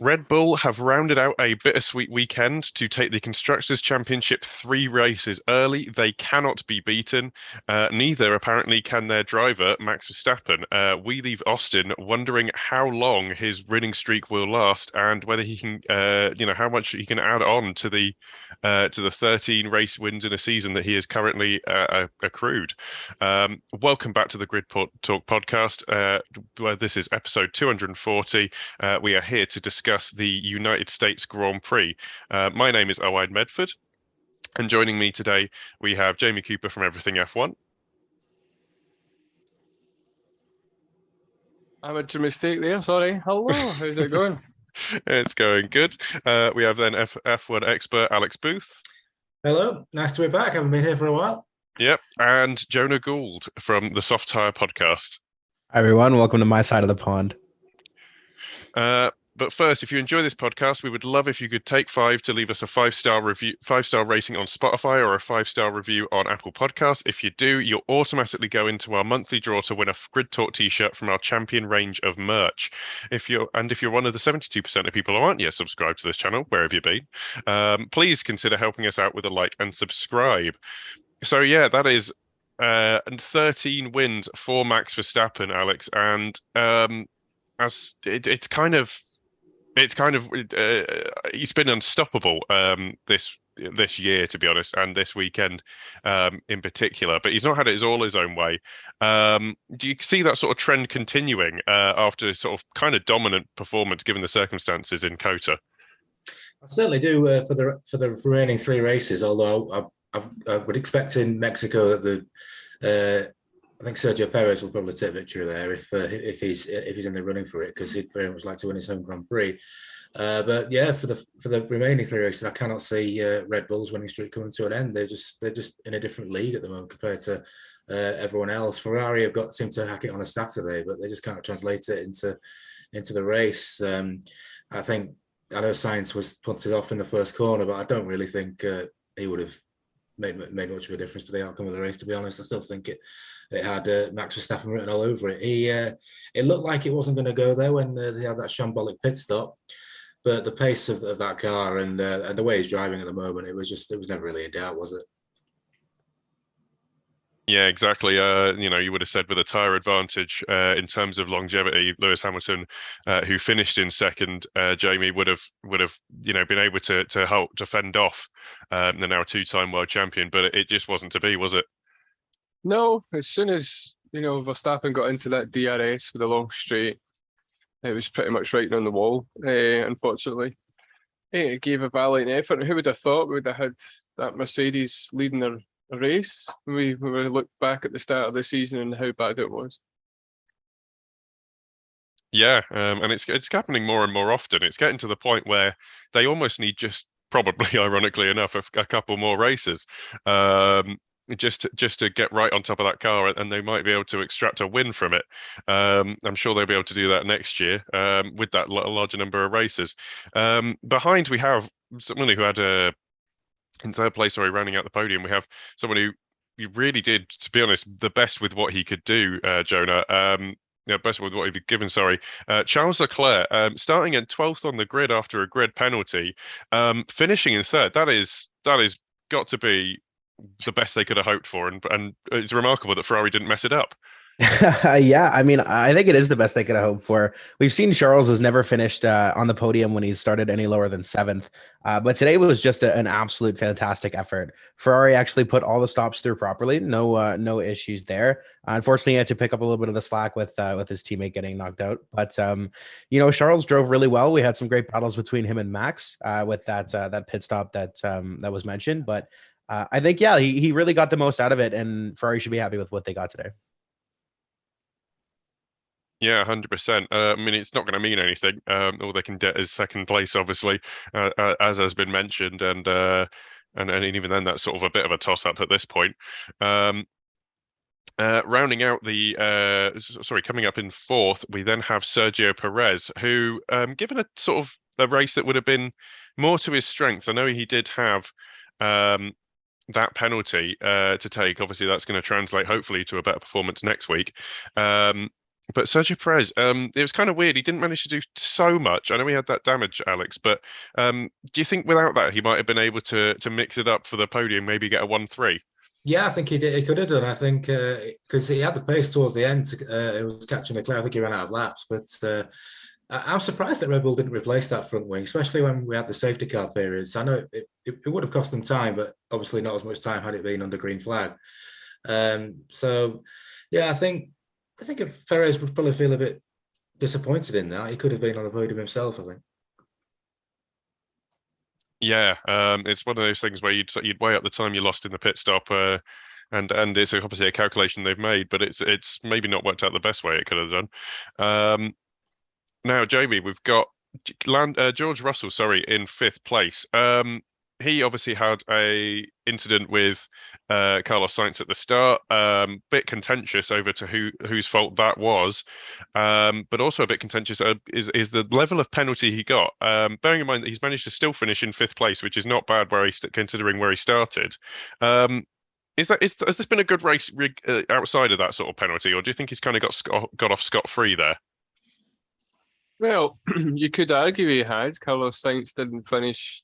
Red Bull have rounded out a bittersweet weekend to take the Constructors' Championship 3 races early. They cannot be beaten. Neither, apparently, can their driver, Max Verstappen. We leave Austin wondering how long his winning streak will last and whether he can, how much he can add on to the 13 race wins in a season that he is currently accrued. Welcome back to the Talk podcast, where this is episode 240. We are here to discuss the United States Grand Prix. My name is Owain Medford, and joining me today we have Jamie Cooper from Everything F1. I made a mistake there, sorry. Hello, how's it going? It's going good. We have then F1 expert Alex Booth. Hello, nice to be back. Haven't been here for a while. Yep, and Jonah Gould from the Tyre podcast. Hi everyone, welcome to my side of the pond. But first, if you enjoy this podcast, we would love if you could take 5 to leave us a 5-star review, 5-star rating on Spotify, or a 5-star review on Apple Podcasts. If you do, you'll automatically go into our monthly draw to win a Grid Talk t-shirt from our champion range of merch. If you're one of the 72% of people who aren't yet subscribed to this channel, where have you been? Please consider helping us out with a like and subscribe. So yeah, that is 13 wins for Max Verstappen, Alex, and he's been unstoppable this year, to be honest, and this weekend in particular. But he's not had it all his own way. Do you see that sort of trend continuing after sort of kind of dominant performance given the circumstances in COTA? I certainly do for the remaining 3 races. Although I would expect in Mexico that I think Sergio Perez will probably take victory there if he's in the running for it, because he'd very much like to win his home Grand Prix. But yeah, for the remaining 3 races, I cannot see Red Bull's winning streak coming to an end. They're just in a different league at the moment compared to everyone else. Ferrari seem to hack it on a Saturday, but they just can't translate it into the race. I know Sainz was punted off in the first corner, but I don't really think he would have made much of a difference to the outcome of the race, to be honest. I still think it had Max Verstappen written all over it. It looked like it wasn't going to go there when they had that shambolic pit stop, but the pace of that car and the way he's driving at the moment, it was never really in doubt, was it? Yeah, exactly. You would have said with a tyre advantage in terms of longevity, Lewis Hamilton, who finished in second, Jamie would have been able to fend off the now 2-time world champion, but it just wasn't to be, was it? No, as soon as Verstappen got into that DRS with a long straight, it was pretty much right on the wall. Unfortunately, it gave a valiant effort. Who would have thought we would have had that Mercedes leading their race when we look back at the start of the season and how bad it was? Yeah, and it's happening more and more often. It's getting to the point where they almost need, just probably ironically enough, a couple more races, just to get right on top of that car, and they might be able to extract a win from it. I'm sure they'll be able to do that next year with that larger number of races. Behind we have someone who had in third place, rounding out the podium, we have someone who really did, to be honest, the best with what he could do, Jonah. Best with what he'd been given, Charles Leclerc, starting at 12th on the grid after a grid penalty, finishing in third. That is got to be the best they could have hoped for, and it's remarkable that Ferrari didn't mess it up. Yeah, I mean, I think it is the best they could have hoped for. We've seen Charles has never finished on the podium when he's started any lower than 7th. But today was just an absolute fantastic effort. Ferrari actually put all the stops through properly. No issues there. Unfortunately, he had to pick up a little bit of the slack with his teammate getting knocked out. But Charles drove really well. We had some great battles between him and Max with that pit stop that was mentioned. But I think, yeah, he really got the most out of it, and Ferrari should be happy with what they got today. Yeah, 100%. I mean, it's not going to mean anything. All they can get is second place, obviously, as has been mentioned, and even then, that's sort of a bit of a toss-up at this point. Rounding out coming up in 4th, we then have Sergio Perez, who, given a sort of a race that would have been more to his strengths, I know he did have that penalty to take. Obviously, that's going to translate hopefully to a better performance next week. But Sergio Perez, it was kind of weird. He didn't manage to do so much. I know he had that damage, Alex, but do you think without that he might have been able to mix it up for the podium, maybe get a 1-3? Yeah, I think he did. He could have done. I think because he had the pace towards the end. It was catching the clear. I think he ran out of laps, but I'm surprised that Red Bull didn't replace that front wing, especially when we had the safety car periods. I know it would have cost them time, but obviously not as much time had it been under green flag. So, yeah, I think if Perez would probably feel a bit disappointed in that. He could have been on the podium himself, I think. Yeah, it's one of those things where you'd weigh up the time you lost in the pit stop, and it's obviously a calculation they've made, but it's maybe not worked out the best way it could have done. Now, Jamie, we've got George Russell, sorry, in 5th place. He obviously had a incident with Carlos Sainz at the start. Bit contentious over to whose fault that was, but also a bit contentious is the level of penalty he got. Bearing in mind that he's managed to still finish in 5th place, which is not bad considering where he started. Has this been a good race outside of that sort of penalty, or do you think he's kind of got off scot-free there? Well, you could argue he has. Carlos Sainz didn't finish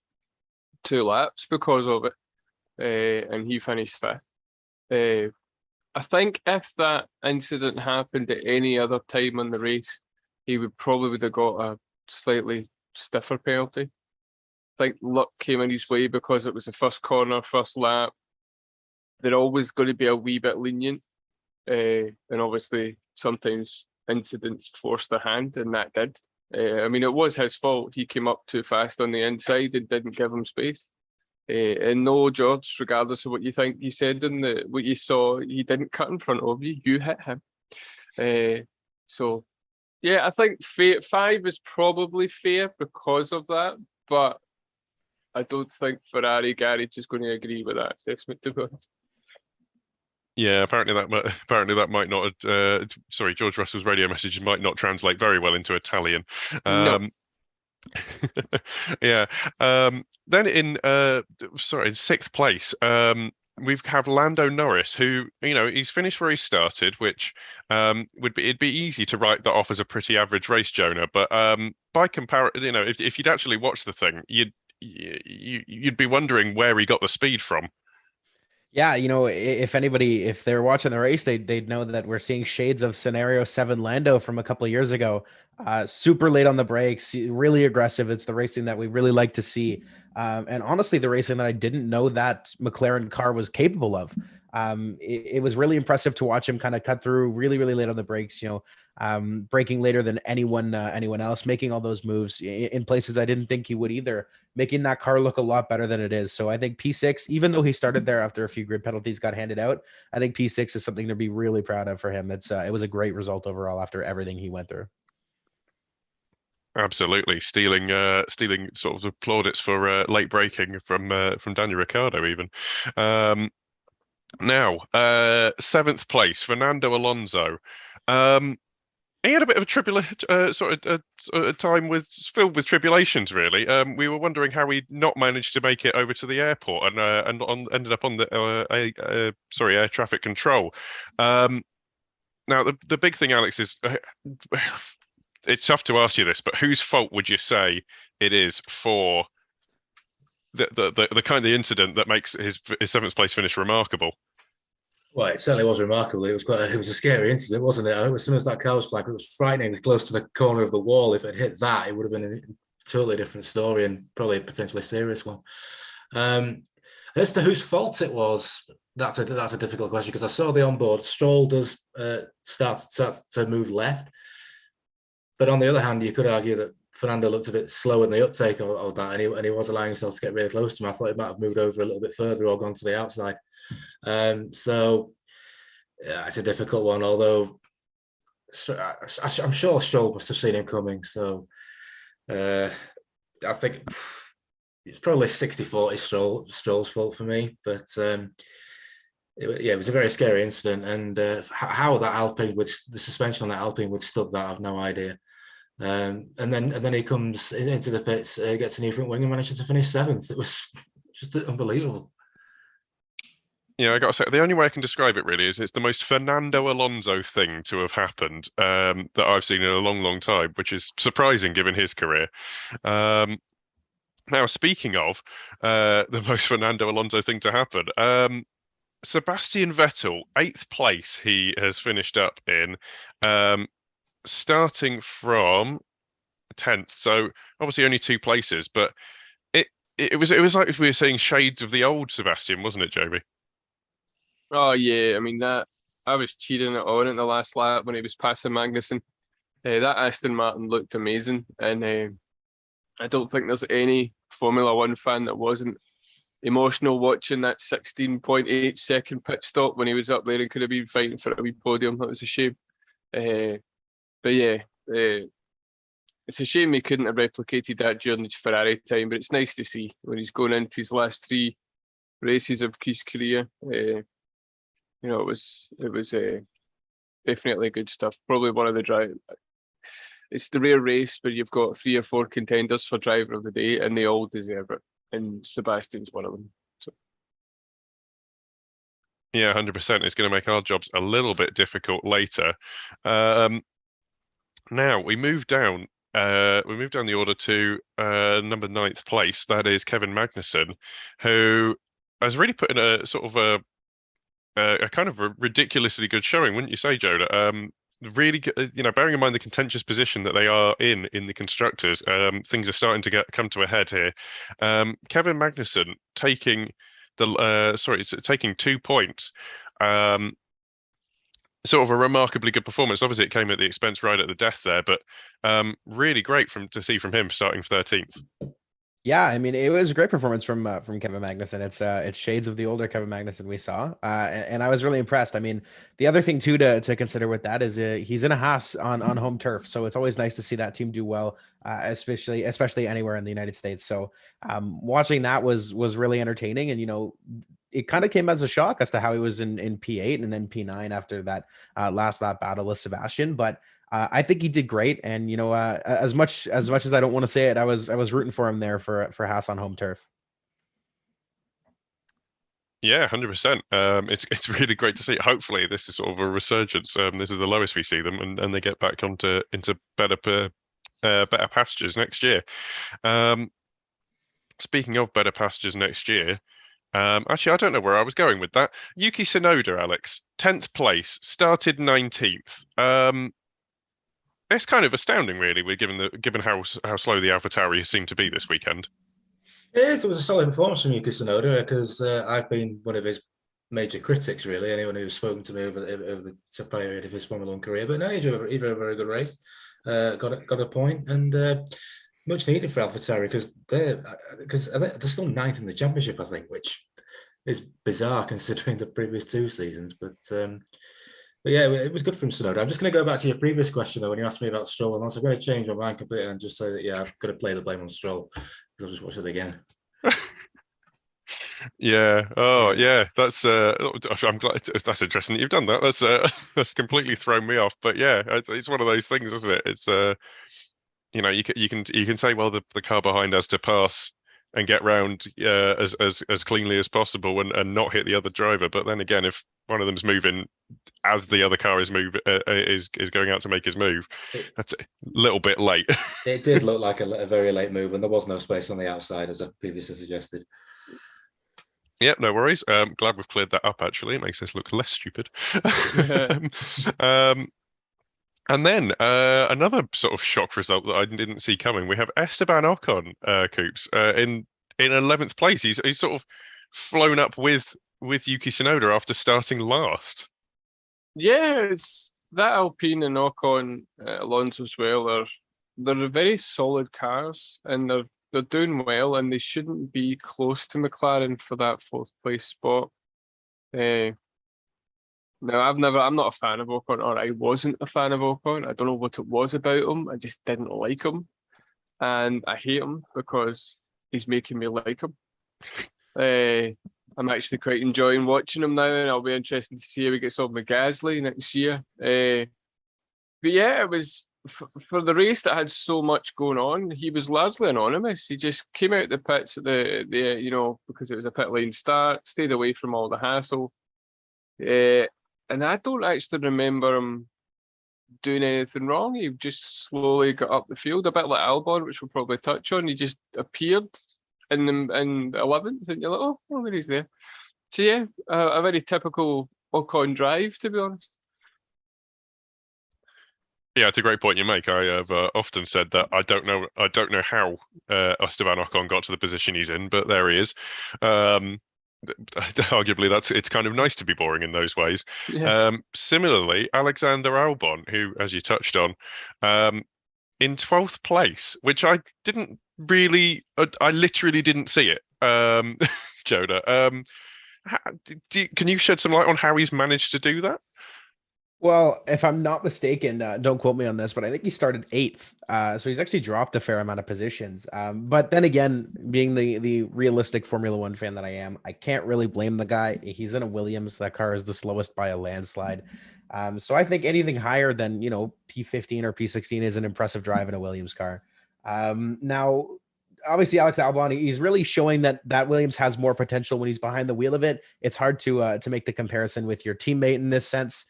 2 laps because of it, and he finished 5th. I think if that incident happened at any other time in the race, he would have got a slightly stiffer penalty. I think luck came in his way because it was the first corner, first lap. They're always going to be a wee bit lenient, and obviously sometimes incidents force their hand, and that did. I mean, it was his fault. He came up too fast on the inside and didn't give him space. And no, George, regardless of what you think he said and what you saw, he didn't cut in front of you. You hit him. So, yeah, I think 5 is probably fair because of that, but I don't think Ferrari garage is going to agree with that assessment, to be honest. Yeah, apparently that might not. Sorry, George Russell's radio message might not translate very well into Italian. No. Yeah. Then in 6th place, we have Lando Norris, who he's finished where he started, which it'd be easy to write that off as a pretty average race, Jonah. But by comparison, if you'd actually watched the thing, you'd be wondering where he got the speed from. Yeah, if they're watching the race, they'd know that we're seeing shades of Scenario 7 Lando from a couple of years ago. Super late on the brakes, really aggressive. It's the racing that we really like to see. And honestly, the racing that I didn't know that McLaren car was capable of. It was really impressive to watch him kind of cut through really, really late on the brakes, braking later than anyone else, making all those moves in places I didn't think he would either, making that car look a lot better than it is. So I think P6, even though he started there after a few grid penalties got handed out, I think P6 is something to be really proud of for him. It was a great result overall after everything he went through. Absolutely, stealing sort of the plaudits for late braking from Daniel Ricciardo even. Now, 7th place, Fernando Alonso. He had a bit of a time filled with tribulations, really. We were wondering how he not managed to make it over to the airport and ended up on the air traffic control. Now, the big thing, Alex, is it's tough to ask you this, but whose fault would you say it is for the kind of incident that makes his 7th place finish remarkable? Well, it certainly was remarkable. It was a scary incident, wasn't it? As soon as that car was flagged, it was frightening, close to the corner of the wall. If it hit that, it would have been a totally different story and probably a potentially serious one. As to whose fault it was, that's a difficult question because I saw the onboard. Stroll does start to move left, but on the other hand, you could argue that Fernando looked a bit slow in the uptake of that, and he was allowing himself to get really close to him. I thought he might have moved over a little bit further or gone to the outside. So yeah, it's a difficult one. Although I'm sure Stroll must have seen him coming. So I think it's probably 60-40 Stroll's fault for me. But it was a very scary incident, and how that Alpine with the suspension on that Alpine withstood that, I've no idea. And then he comes into the pits, gets a new front wing and manages to finish 7th. It was just unbelievable. I got to say, the only way I can describe it really is it's the most Fernando Alonso thing to have happened that I've seen in a long, long time, which is surprising given his career. Now, speaking of the most Fernando Alonso thing to happen, Sebastian Vettel, 8th place he has finished up in, starting from 10th. So obviously only 2 places, but it was like if we were seeing shades of the old Sebastian, wasn't it, Joby? Oh yeah, I mean that I was cheering it on in the last lap when he was passing Magnussen. That Aston Martin looked amazing, and I don't think there's any Formula One fan that wasn't emotional watching that 16.8 second pit stop when he was up there and could have been fighting for a wee podium. That was a shame. But yeah, it's a shame he couldn't have replicated that during his Ferrari time, but it's nice to see when he's going into his last 3 races of his career. It was definitely good stuff. Probably one of the drive. It's the rare race where you've got 3 or 4 contenders for driver of the day, and they all deserve it. And Sebastian's one of them. So. Yeah, 100%. It's going to make our jobs a little bit difficult later. Now we move down. We move down the order to number 9th place. That is Kevin Magnussen, who has really put in a sort of a kind of a ridiculously good showing, wouldn't you say, Jonah? Really, bearing in mind the contentious position that they are in the constructors, things are starting to come to a head here. Kevin Magnussen taking taking 2 points. Sort of a remarkably good performance. Obviously, it came at the expense right at the death there, but really great to see from him starting 13th. Yeah, I mean, it was a great performance from Kevin Magnussen. It's shades of the older Kevin Magnussen we saw, and I was really impressed. I mean, the other thing too to consider with that is he's in a Haas on home turf, so it's always nice to see that team do well, especially anywhere in the United States. So watching that was really entertaining, and it kind of came as a shock as to how he was in P8 and then P9 after that last lap battle with Sebastian, but. I think he did great, and as much as I don't want to say it, I was rooting for him there for Haas on home turf. Yeah, 100%. It's really great to see. Hopefully, this is sort of a resurgence. This is the lowest we see them, and they get back into better pastures next year. Speaking of better pastures next year, actually, I don't know where I was going with that. Yuki Tsunoda, Alex, 10th place, started 19th. It's kind of astounding, really, given how slow the AlphaTauri seemed to be this weekend. Yes, it was a solid performance from Yuki Tsunoda because I've been one of his major critics, really. Anyone who's spoken to me over the period of his Formula One career, but no, he drove a very good race, got a point, and much needed for AlphaTauri because they're still 9th in the championship, I think, which is bizarre considering the previous 2 seasons, but yeah, it was good from Tsunoda. I'm just going to go back to your previous question, though, when you asked me about Stroll, and I'm going to change my mind completely and just say that, yeah, I've got to play the blame on Stroll because I've just watched it again. Yeah. Oh, yeah. That's. I'm glad. That's interesting that you've done that. That's completely thrown me off. But yeah, it's one of those things, isn't it? It's you can say, well, the car behind has to pass and get round as cleanly as possible and not hit the other driver. But then again, if one of them's moving as the other car is going out to make his move, that's a little bit late. It did look like a very late move, and there was no space on the outside, as I previously suggested. Yeah, no worries. Glad we've cleared that up. Actually, it makes us look less stupid. And then another sort of shock result that I didn't see coming. We have Esteban Ocon, Coops, in 11th place. He's sort of flown up with Yuki Tsunoda after starting last. Yeah, it's that Alpine and Ocon, Alonso as well. They're very solid cars, and they're doing well, and they shouldn't be close to McLaren for that 4th place spot. No, I'm not a fan of Ocon, or I wasn't a fan of Ocon. I don't know what it was about him. I just didn't like him. And I hate him because he's making me like him. I'm actually quite enjoying watching him now, and I'll be interested to see how he gets on with Gasly next year. But yeah, it was for the race that had so much going on, he was largely anonymous. He just came out the pits at the because it was a pit lane start, stayed away from all the hassle. And I don't actually remember him doing anything wrong. He just slowly got up the field, a bit like Albon, which we'll probably touch on. He just appeared in 11th, and you're like, oh, well, there he's there. So yeah, a very typical Ocon drive, to be honest. Yeah, it's a great point you make. I have often said that I don't know how Esteban Ocon got to the position he's in, but there he is. Arguably, it's kind of nice to be boring in those ways. Yeah. Similarly, Alexander Albon, who, as you touched on, in 12th place, which I literally didn't see it. Jonah, can you shed some light on how he's managed to do that? Well, if I'm not mistaken, don't quote me on this, but I think he started 8th. So he's actually dropped a fair amount of positions. But then again, being the realistic Formula One fan that I am, I can't really blame the guy. He's in a Williams. That car is the slowest by a landslide. So I think anything higher than, P15 or P16 is an impressive drive in a Williams car. Now, obviously, Alex Albon, he's really showing that Williams has more potential when he's behind the wheel of it. It's hard to make the comparison with your teammate in this sense.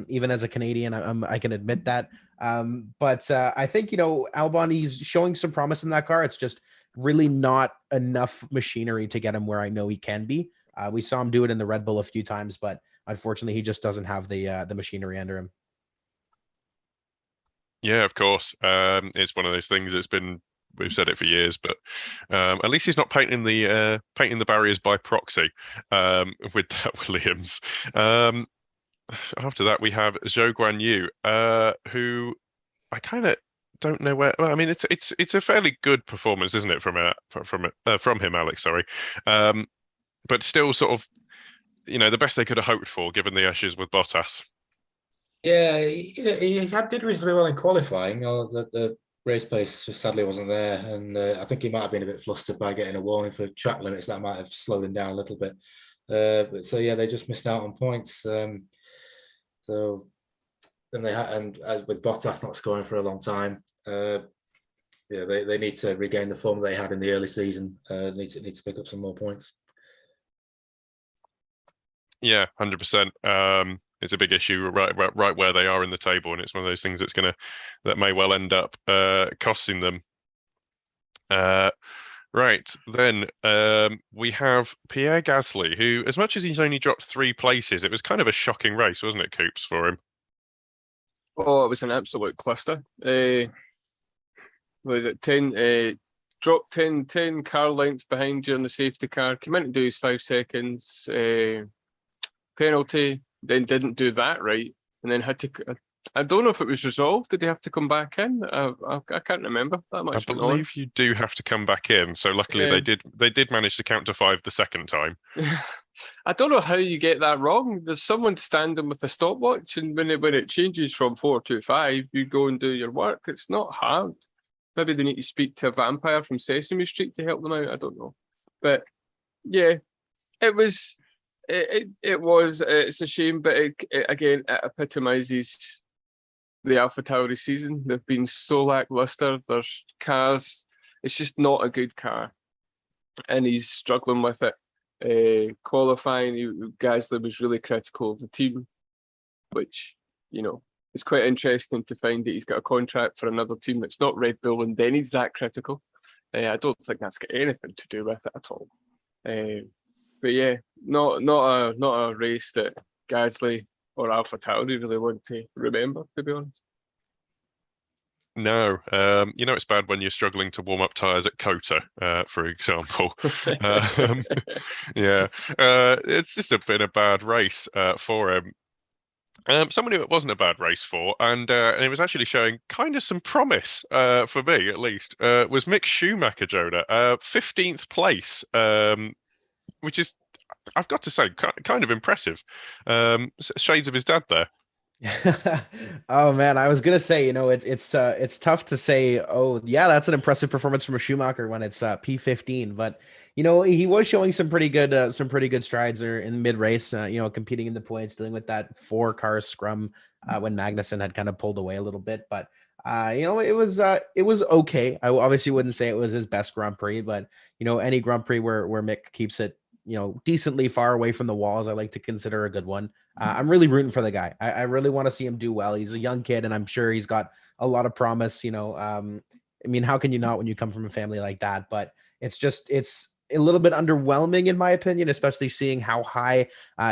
Even as a Canadian, I can admit that. But I think, Albon, he's showing some promise in that car. It's just really not enough machinery to get him where I know he can be. We saw him do it in the Red Bull a few times, but unfortunately, he just doesn't have the machinery under him. Yeah, of course. It's one of those things we've said it for years, but at least he's not painting the barriers by proxy with that Williams. After that, we have Zhou Guanyu, who I kind of don't know where. Well, I mean, it's a fairly good performance, isn't it, from him, Alex? Sorry, but still, sort of, the best they could have hoped for, given the issues with Bottas. Yeah, he did reasonably well in qualifying. The race pace just sadly wasn't there, and I think he might have been a bit flustered by getting a warning for track limits. That might have slowed him down a little bit. But so yeah, they just missed out on points. So then with Bottas not scoring for a long time, they need to regain the form they had in the early season. Need to pick up some more points. Yeah, 100%. It's a big issue right where they are in the table, and it's one of those things that may well end up costing them. Right, then we have Pierre Gasly, who, as much as he's only dropped 3 places, it was kind of a shocking race, wasn't it, Coops, for him? Oh, it was an absolute cluster. Was it 10? Dropped 10 car lengths behind you in the safety car. Came in to do his 5 seconds penalty, then didn't do that right, and then had to. I don't know if it was resolved. Did they have to come back in? I can't remember that much. I believe you do have to come back in. So luckily they did manage to count to 5 the second time. I don't know how you get that wrong. There's someone standing with a stopwatch, and when it changes from 4 to 5, you go and do your work. It's not hard. Maybe they need to speak to a vampire from Sesame Street to help them out. I don't know, but yeah, it was. It's a shame, but it epitomizes the AlphaTauri season. They've been so lackluster. Their cars, it's just not a good car, and he's struggling with it. Qualifying, Gasly was really critical of the team, which it's quite interesting to find that he's got a contract for another team that's not Red Bull, and then he's that critical. I don't think that's got anything to do with it at all. But yeah, not a race that Gasly or AlphaTauri really want to remember, to be honest. No, it's bad when you're struggling to warm up tyres at Kota, for example. Yeah, it's just been a bad race for him. Someone who it wasn't a bad race for, and it was actually showing kind of some promise, for me at least, was Mick Schumacher, Jonah, 15th place, which is, I've got to say, kind of impressive. Shades of his dad there. Oh man, I was gonna say, it's tough to say, oh yeah, that's an impressive performance from a Schumacher when it's P15, but he was showing some pretty good strides there in mid race, competing in the points, dealing with that 4-car scrum when Magnussen had kind of pulled away a little bit, but It was okay. I obviously wouldn't say it was his best Grand Prix, but any Grand Prix where Mick keeps it decently far away from the walls, I like to consider a good one. I'm really rooting for the guy. I really want to see him do well. He's a young kid, and I'm sure he's got a lot of promise. I mean, how can you not when you come from a family like that? But it's a little bit underwhelming in my opinion, especially seeing how high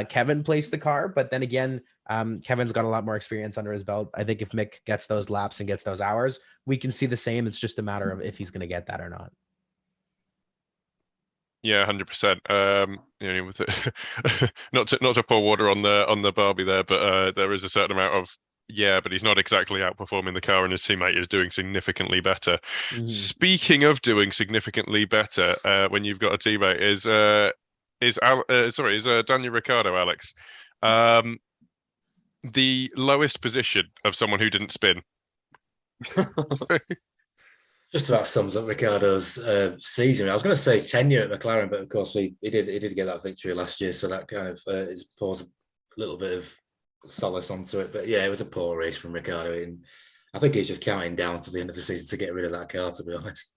Kevin placed the car. But then again, Kevin's got a lot more experience under his belt. I think if Mick gets those laps and gets those hours, we can see the same. It's just a matter of if he's going to get that or not. Yeah, 100%. With it, not to pour water on the Barbie there, but there is a certain amount of but he's not exactly outperforming the car, and his teammate is doing significantly better. Mhm. Speaking of doing significantly better, when you've got a teammate, is Daniel Ricciardo, Alex, the lowest position of someone who didn't spin. Just about sums up Ricciardo's season. I was going to say tenure at McLaren, but of course he did get that victory last year, so that kind of is pours a little bit of solace onto it. But yeah, it was a poor race from Ricciardo, and I think he's just counting down to the end of the season to get rid of that car, to be honest.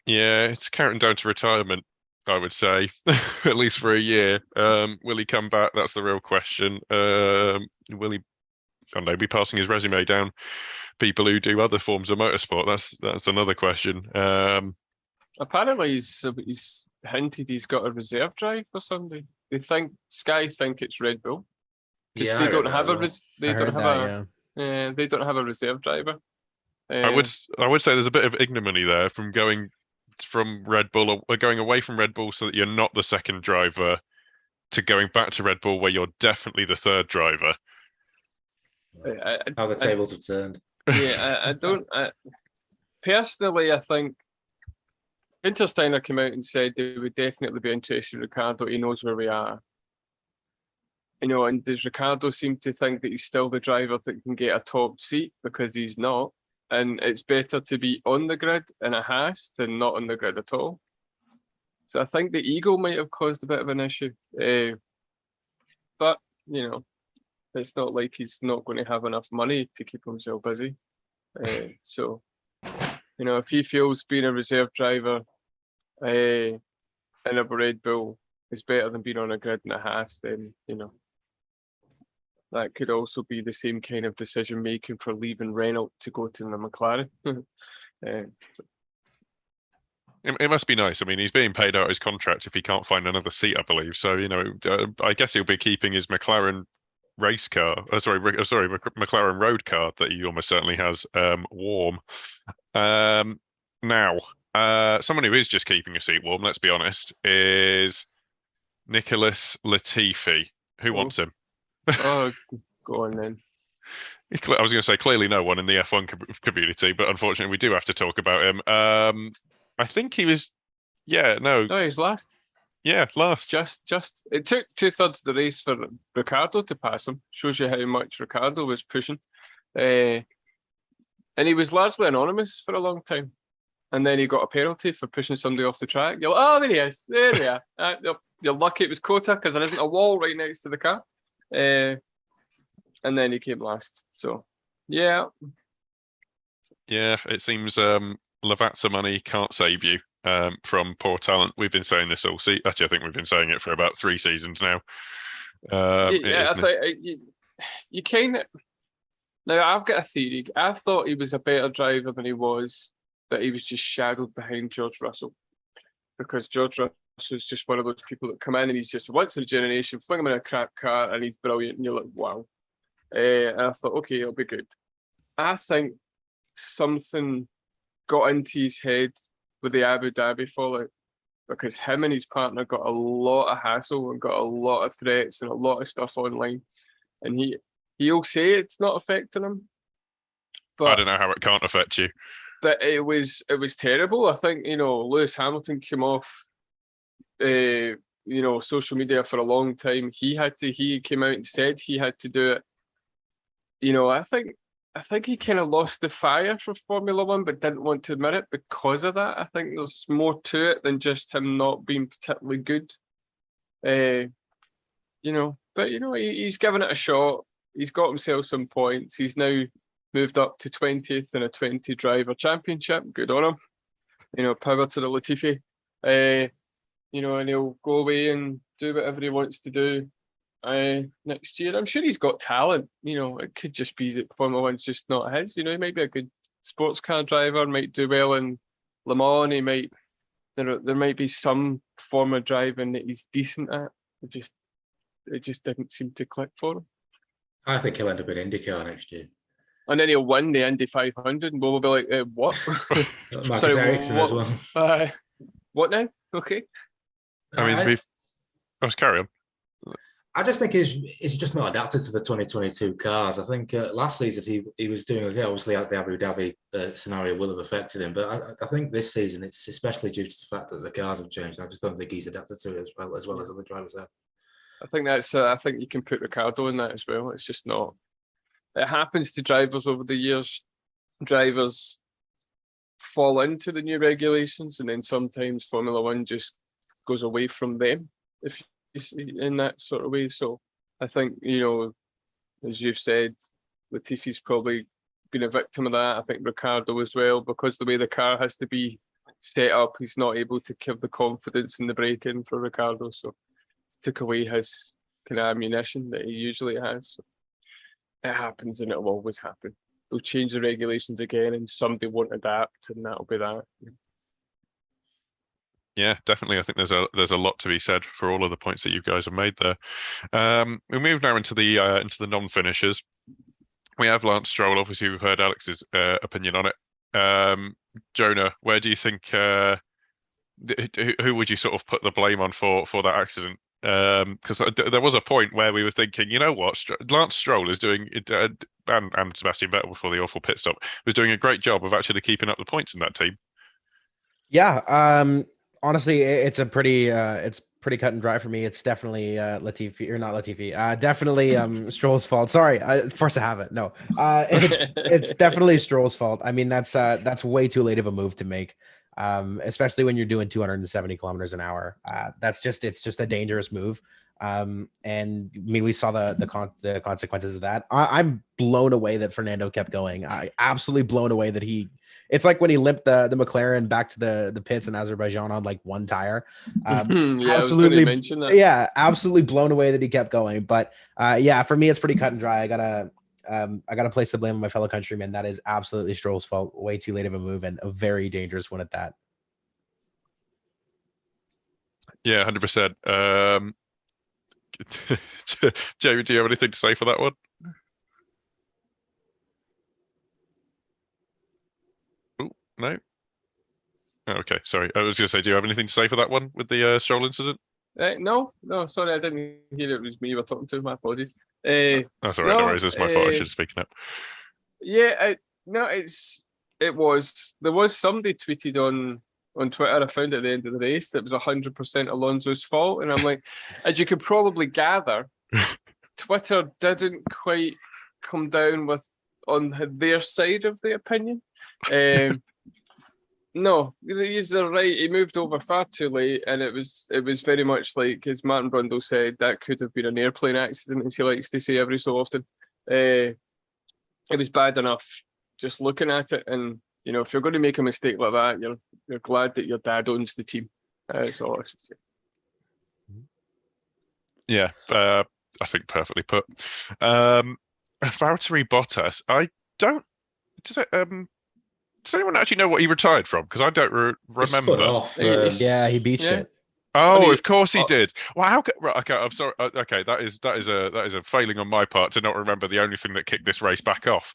Yeah, it's counting down to retirement, I would say, at least for a year. Will he come back? That's the real question. Will he, I don't know, be passing his resume down people who do other forms of motorsport? That's another question. Apparently, he's hinted he's got a reserve drive for Sunday. Sky think it's Red Bull. Yeah, they don't have they don't have a reserve driver. I would say there's a bit of ignominy there from going from Red Bull, or going away from Red Bull so that you're not the second driver, to going back to Red Bull where you're definitely the third driver. How the tables have turned. Yeah, I don't. Personally, I think Intersteiner came out and said they would definitely be interested in Ricciardo. He knows where we are. And does Ricciardo seem to think that he's still the driver that can get a top seat? Because he's not. And it's better to be on the grid in a Haas than not on the grid at all. So I think the ego might have caused a bit of an issue. But, it's not like he's not going to have enough money to keep himself busy. So, if he feels being a reserve driver in a Red Bull is better than being on a grid in a Haas, then, that could also be the same kind of decision making for leaving Renault to go to the McLaren. It must be nice. I mean, he's being paid out his contract if he can't find another seat, I believe. So, I guess he'll be keeping his McLaren race car, McLaren road car that he almost certainly has warm. Now, someone who is just keeping a seat warm, let's be honest, is Nicholas Latifi. Who wants him? Oh, go on then. I was going to say clearly no one in the F1 community, but unfortunately we do have to talk about him. I think he was, No, he's last. Yeah, last. Just it took 2/3 of the race for Ricciardo to pass him. Shows you how much Ricciardo was pushing. And he was largely anonymous for a long time. And then he got a penalty for pushing somebody off the track. You're like, oh, there he is. There we are. You're lucky it was Cota because there isn't a wall right next to the car. And then he came last. So, yeah. Yeah, it seems Lavazza money can't save you from poor talent. We've been saying this all season. Actually, I think we've been saying it for about 3 seasons now. I think you kind of... Now, I've got a theory. I thought he was a better driver than he was, that he was just shadowed behind George Russell. Because George Russell's just one of those people that come in and he's just once in a generation, fling him in a crap car and he's brilliant and you're like, wow. And I thought, okay, it'll be good. I think something got into his head with the Abu Dhabi fallout, because him and his partner got a lot of hassle and got a lot of threats and a lot of stuff online. And he'll say it's not affecting him. But I don't know how it can't affect you. But it was terrible. I think, Lewis Hamilton came off social media for a long time. He came out and said he had to do it. I think he kind of lost the fire for Formula One, but didn't want to admit it because of that. I think there's more to it than just him not being particularly good. But he's given it a shot. He's got himself some points. He's now moved up to 20th in a 20 driver championship. Good on him. You know, power to the Latifi. You know, and he'll go away and do whatever he wants to do next year. I'm sure he's got talent. You know, it could just be that Formula One's just not his. You know, he might be a good sports car driver, might do well in Le Mans. He might, there might be some form of driving that he's decent at. It just didn't seem to click for him. I think he'll end up in IndyCar next year. And then he'll win the Indy 500, and we'll be like, what? Marcus Ericsson as well. What now? Okay. I mean, let's carry on. I just think he's just not adapted to the 2022 cars. I think last season he was doing okay. Obviously, the Abu Dhabi scenario will have affected him, but I think this season it's especially due to the fact that the cars have changed. I just don't think he's adapted to it as well as other drivers have. I think that's. I think you can put Ricardo in that as well. It's just not. It happens to drivers over the years. Drivers fall into the new regulations, and then sometimes Formula One just goes away from them. If you see, in that sort of way, so I think, you know, as you've said, Latifi's probably been a victim of that. I think Ricardo as well, because the way the car has to be set up, he's not able to give the confidence in the braking for Ricardo. So took away his kind of ammunition that he usually has. So it happens, and it'll always happen. They'll change the regulations again, and somebody won't adapt, and that'll be that. Yeah, definitely. I think there's a lot to be said for all of the points that you guys have made there. We move now into the non-finishers. We have Lance Stroll. Obviously, we've heard Alex's opinion on it. Jonah, where do you think? Who would you sort of put the blame on for that accident? Because there was a point where we were thinking, you know what, Lance Stroll is doing, and Sebastian Vettel before the awful pit stop was doing a great job of actually keeping up the points in that team. Yeah, honestly, it's pretty cut and dry for me. It's definitely Latifi, or not Latifi. Definitely Stroll's fault. Sorry, of course I haven't. No, it's definitely Stroll's fault. I mean, that's way too late of a move to make. Especially when you're doing 270 kilometers an hour. It's just a dangerous move. And I mean, we saw the consequences of that. I'm blown away that Fernando kept going. I absolutely blown away that it's like when he limped the McLaren back to the pits in Azerbaijan on like one tire. Absolutely, mention that. Yeah, absolutely blown away that he kept going. But yeah, for me, it's pretty cut and dry. I gotta place the blame on my fellow countrymen. That is absolutely Stroll's fault. Way too late of a move, and a very dangerous one at that. Yeah, 100%. Jamie, do you have anything to say for that one? Oh, no. Oh, okay, sorry. I was going to say, do you have anything to say for that one with the Stroll incident? No, sorry, I didn't hear it was me you were talking to. My apologies. That's all right. No worries. It's my fault. I should have spoken up. Yeah, there was somebody tweeted on Twitter. I found at the end of the race that was 100% Alonso's fault, and I'm like, as you could probably gather, Twitter didn't quite come down on their side of the opinion. No, you're right. He moved over far too late, and it was very much like, as Martin Brundle said, that could have been an airplane accident, as he likes to say every so often. It was bad enough just looking at it, and you know, if you're going to make a mistake like that, you're glad that your dad owns the team. That's all I should say. Yeah, I think perfectly put. Valtteri Bottas, I don't. Does anyone actually know what he retired from? Because I don't remember. Off, yeah, he beached it. Oh, of course he did. Well, how? Right, okay, I'm sorry. Okay, that is a failing on my part to not remember the only thing that kicked this race back off.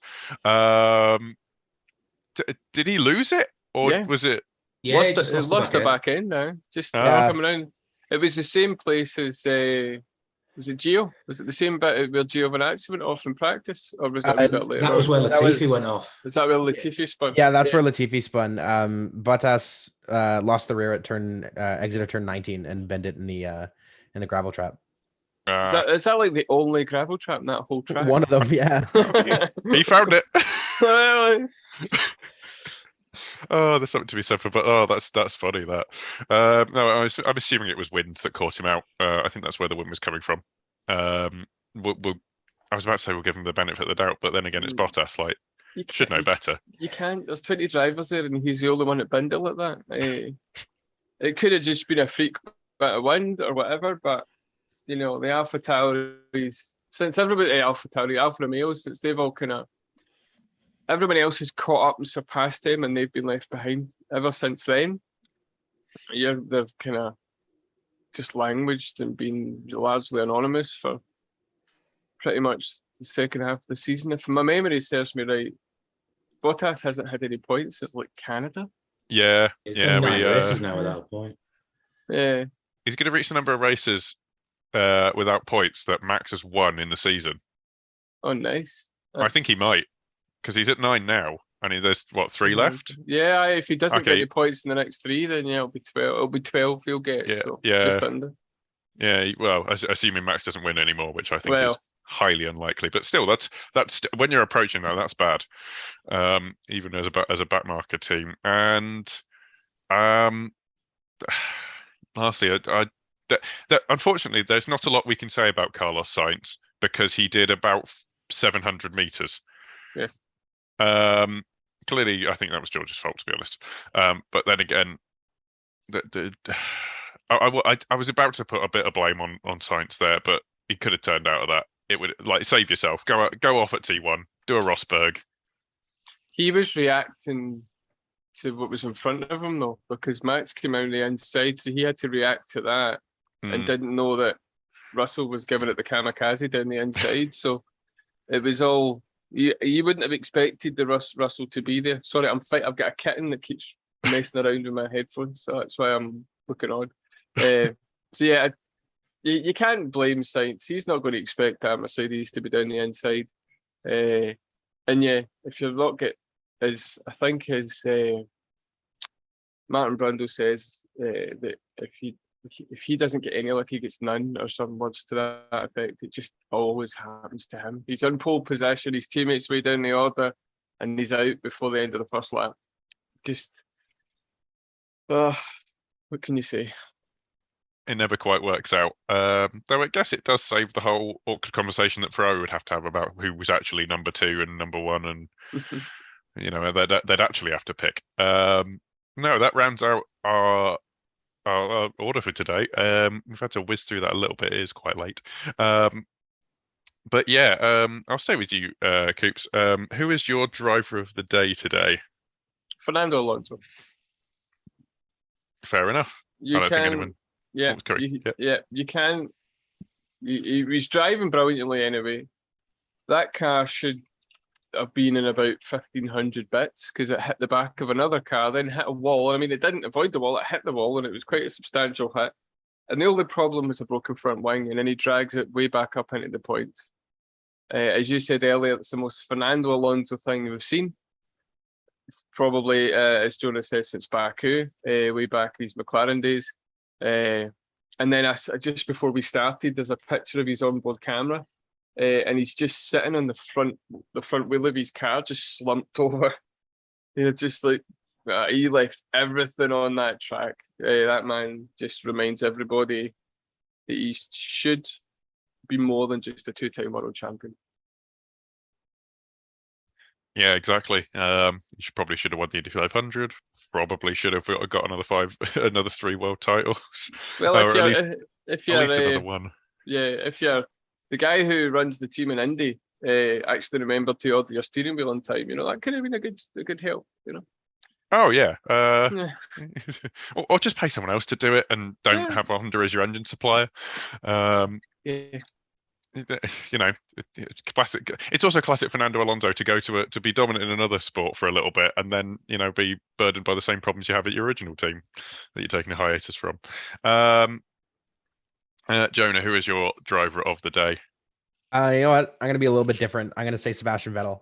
Did he lose it, or was it? Yeah, lost the back end now. Just coming around. It was the same place as. Was it Gio? Was it the same bit where Gio had an accident off in practice, or was that a bit later? That was where Latifi went off. Is that where Latifi spun? Yeah, that's where Latifi spun. Bottas lost the rear at exit of turn 19 and bent it in the gravel trap. Is that like the only gravel trap in that whole track? One of them, yeah. He found it. Oh, there's something to be said for, but that's funny. That no, I'm assuming it was wind that caught him out. I think that's where the wind was coming from. I was about to say we'll give him the benefit of the doubt, but then again, it's Bottas. Like, should know better. You can't. There's 20 drivers there, and he's the only one at Bindle at that. It could have just been a freak bit of wind or whatever, but the Alpha Tauris, since everybody Alpha Tauri, Alfa Romeos, since they've all everybody else has caught up and surpassed them, and they've been left behind ever since then. They've kind of just languaged and been largely anonymous for pretty much the second half of the season. If my memory serves me right, Bottas hasn't had any points since Canada. Yeah, He's done 9 races now at that point. Yeah, he's going to reach the number of races without points that Max has won in the season. Oh, nice. I think he might, because he's at 9 now, and there's 3 left. Yeah, if he doesn't get any points in the next 3, then it'll be 12. It'll be 12 he'll get. Just under. Yeah, well, assuming Max doesn't win anymore, which I think is highly unlikely. But still, that's when you're approaching that, that's bad. Even as a backmarker team, and lastly, unfortunately, there's not a lot we can say about Carlos Sainz because he did about 700 meters. Yeah. Clearly, I think that was George's fault, to be honest. But then again, I was about to put a bit of blame on Sainz there, but he could have turned out of that. It would save yourself. Go off at T1, do a Rosberg. He was reacting to what was in front of him though, because Max came out on the inside, so he had to react to that and didn't know that Russell was giving it the kamikaze down the inside. So it was all you wouldn't have expected the Russell to be there. Sorry, I've got a kitten that keeps messing around with my headphones, so that's why I'm looking on. So yeah, you can't blame Sainz. He's not going to expect that Mercedes to be down the inside. And yeah, if you're not as Martin Brundle says that if he doesn't get any, he gets none, or some words to that effect. It just always happens to him. He's in pole position, his teammates way down the order, and he's out before the end of the first lap. Just, what can you say? It never quite works out. Though I guess it does save the whole awkward conversation that Ferrari would have to have about who was actually number 2 and number 1, and they'd actually have to pick. No, that rounds out our order for today. We've had to whiz through that a little bit. It is quite late. But yeah, I'll stay with you, Coops. Who is your driver of the day today? Fernando Alonso. Fair enough. You can. He's driving brilliantly anyway. That car should have been in about 1,500 bits because it hit the back of another car, then hit a wall. I mean, it didn't avoid the wall, it hit the wall, and it was quite a substantial hit. And the only problem was a broken front wing, and then he drags it way back up into the points. As you said earlier, it's the most Fernando Alonso thing we've seen. It's probably, as Jonah says, since Baku, way back in his McLaren days. And then just before we started, there's a picture of his onboard camera, and he's just sitting on the front wheel of his car, just slumped over. Just he left everything on that track. That man just reminds everybody that he should be more than just a 2-time world champion. Yeah, exactly. He probably should have won the Indy 500. Probably should have got another 3 world titles. Well, if you're another one. Yeah, if you're the guy who runs the team in Indy, actually remembered to order your steering wheel on time, that could have been a good help, Oh yeah. Or just pay someone else to do it and don't have Honda as your engine supplier. Yeah. Classic. It's also classic Fernando Alonso to go to be dominant in another sport for a little bit and then be burdened by the same problems you have at your original team that you're taking a hiatus from. Jonah, who is your driver of the day? You know what? I'm going to be a little bit different. I'm going to say Sebastian Vettel.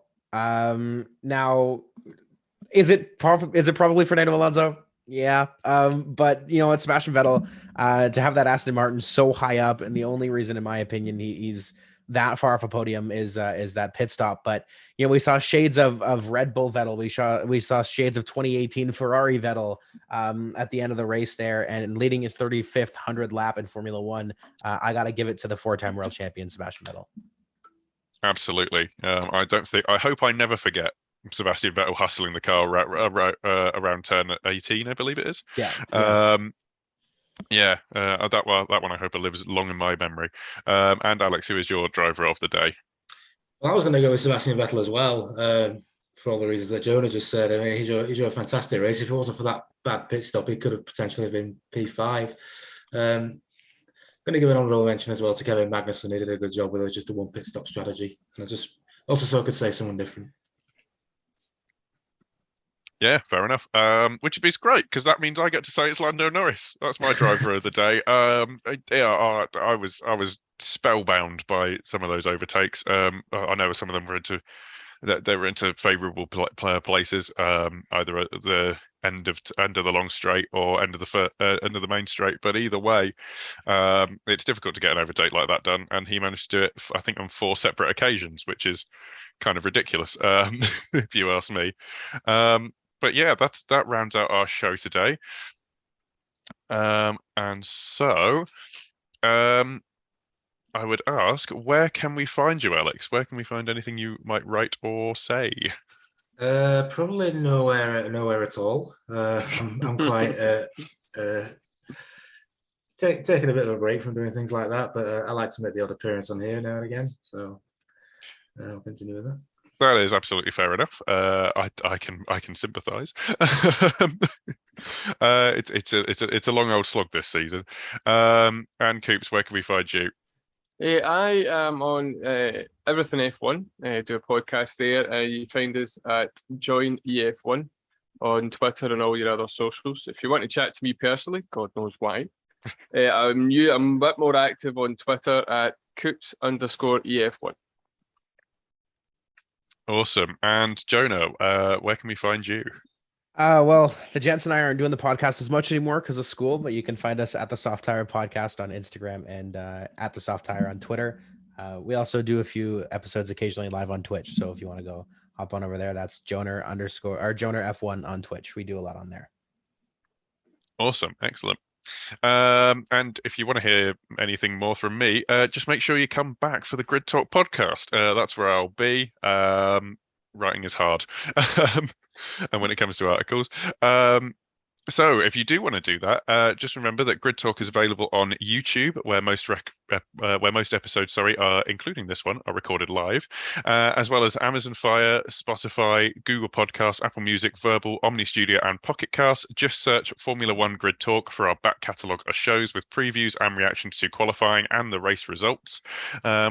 Now, is it probably Fernando Alonso? Yeah. But what, Sebastian Vettel, to have that Aston Martin so high up, and the only reason, in my opinion, he's that far off a podium is that pit stop. But we saw shades of Red Bull Vettel. We saw shades of 2018 Ferrari Vettel at the end of the race there, and leading his 35th 100 lap in Formula One. I got to give it to the 4-time world champion Sebastian Vettel. Absolutely. I hope I never forget Sebastian Vettel hustling the car around turn 18, I believe it is. Yeah. That one I hope it lives long in my memory. And Alex, who is your driver of the day? Well, I was going to go with Sebastian Vettel as well, for all the reasons that Jonah just said. I mean, he drove a fantastic race. If it wasn't for that bad pit stop, he could have potentially been P5. Going to give an honourable mention as well to Kevin Magnussen. He did a good job with just a one pit stop strategy. And I just also so I could say someone different. Yeah, fair enough. Which is great because that means I get to say it's Lando Norris. That's my driver of the day. I was spellbound by some of those overtakes. I know some of them were into favourable player places, either at the end of the long straight or end of the main straight. But either way, it's difficult to get an overtake like that done, and he managed to do it, I think, on 4 separate occasions, which is kind of ridiculous, if you ask me. But yeah, that rounds out our show today. And so, I would ask, where can we find you, Alex? Where can we find anything you might write or say? Probably nowhere at all. I'm quite taking a bit of a break from doing things like that, but I like to make the odd appearance on here now and again. So I'll continue with that. That is absolutely fair enough. I can sympathise. It's a long old slog this season. And Coops, where can we find you? I am on Everything F1. Do a podcast there. You find us at Join EF1 on Twitter and all your other socials. If you want to chat to me personally, God knows why. I'm a bit more active on Twitter at Coops_EF1. Awesome. And Jonah, where can we find you? Well, the gents and I aren't doing the podcast as much anymore because of school, but you can find us at the Soft Tyre Podcast on Instagram and at the Soft Tyre on Twitter. We also do a few episodes occasionally live on Twitch. So if you want to go hop on over there, that's Jonah F1 on Twitch. We do a lot on there. Awesome. Excellent. And if you want to hear anything more from me, just make sure you come back for the Grid Talk podcast. That's where I'll be. Writing is hard. And when it comes to articles. So if you do want to do that, just remember that Grid Talk is available on YouTube, where most episodes, including this one, are recorded live, as well as Amazon Fire, Spotify, Google Podcasts, Apple Music, Verbal, Omni Studio, and Pocket Cast. Just search Formula One Grid Talk for our back catalogue of shows with previews and reactions to qualifying and the race results.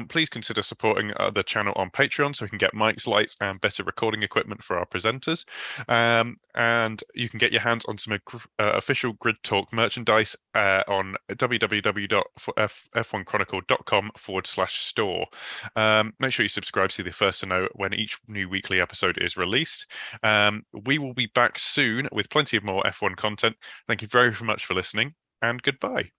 Please consider supporting the channel on Patreon so we can get mics, lights, and better recording equipment for our presenters. And you can get your hands on some official Grid Talk merchandise on www.f1chronicle.com/store. Make sure you subscribe so you're the first to know when each new weekly episode is released. We will be back soon with plenty of more F1 content. Thank you very much for listening, and goodbye.